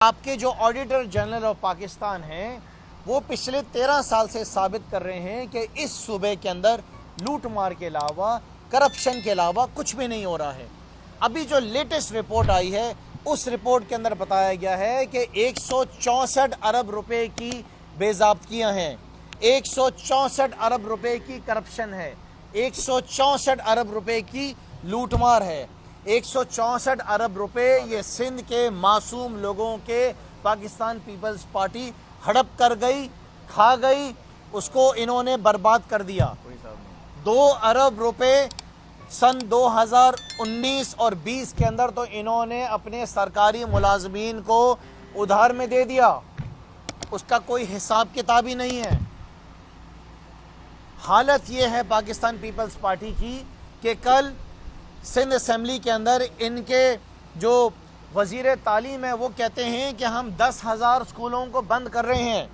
آپ کے جو آڈیٹر جنرل آف پاکستان ہیں وہ پچھلے 13 سال سے ثابت کر رہے ہیں کہ اس صوبے کے اندر لوٹ مار کے علاوہ کرپشن کے علاوہ کچھ بھی نہیں ہو رہا ہے۔ ابھی جو لیٹسٹ رپورٹ آئی ہے اس رپورٹ کے اندر بتایا گیا ہے کہ 164 ارب روپے کی بے ضابطگیاں ہیں، 164 ارب روپے کی کرپشن ہے، 164 ارب روپے کی لوٹ مار ہے، 164 ارب روپے یہ سندھ کے معصوم لوگوں کے پاکستان پیپلز پارٹی ہڑپ کر گئی، کھا گئی، اس کو انہوں نے برباد کر دیا۔ 2 ارب روپے سن 2019 اور 20 کے اندر تو انہوں نے اپنے سرکاری ملازمین کو ادھار میں دے دیا، اس کا کوئی حساب کتاب ہی نہیں ہے۔ حالت یہ ہے پاکستان پیپلز پارٹی کی کہ کل سندھ اسمبلی کے اندر ان کے جو وزیر تعلیم ہے وہ کہتے ہیں کہ ہم 10,000 اسکولوں کو بند کر رہے ہیں۔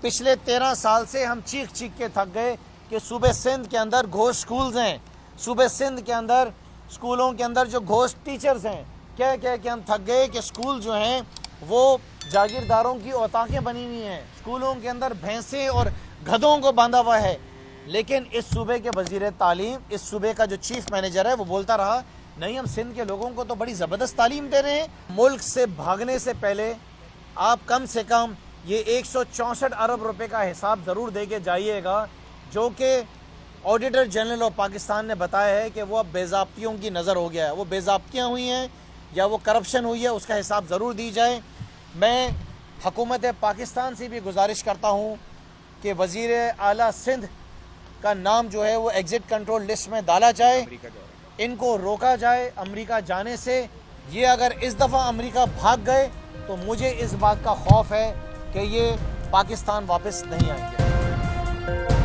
پچھلے 13 سال سے ہم چیخ کے تھک گئے کہ صوبے سندھ کے اندر گھوسٹ سکولز ہیں، صوبے سندھ کے اندر اسکولوں کے اندر جو گھوسٹ ٹیچرز ہیں، کہہ کے ہم تھک گئے کہ اسکول جو ہیں وہ جاگیرداروں کی اوطاقیں بنی ہوئی ہیں، اسکولوں کے اندر بھینسیں اور گدھوں کو باندھا ہوا ہے۔ لیکن اس صوبے کے وزیر تعلیم، اس صوبے کا جو چیف مینیجر ہے وہ بولتا رہا نہیں، ہم سندھ کے لوگوں کو تو بڑی زبردست تعلیم دے رہے ہیں۔ ملک سے بھاگنے سے پہلے آپ کم سے کم یہ 164 ارب روپے کا حساب ضرور دے کے جائیے گا، جو کہ آڈیٹر جنرل آف پاکستان نے بتایا ہے کہ وہ اب بے ضابطیوں کی نظر ہو گیا ہے، وہ بے ضابطیاں ہوئی ہیں یا وہ کرپشن ہوئی ہے، اس کا حساب ضرور دی جائے۔ میں حکومت پاکستان سے بھی گزارش کرتا ہوں کہ وزیر اعلیٰ سندھ کا نام جو ہے وہ ایگزٹ کنٹرول لسٹ میں ڈالا جائے، ان کو روکا جائے امریکہ جانے سے۔ یہ اگر اس دفعہ امریکہ بھاگ گئے تو مجھے اس بات کا خوف ہے کہ یہ پاکستان واپس نہیں آئیں گے۔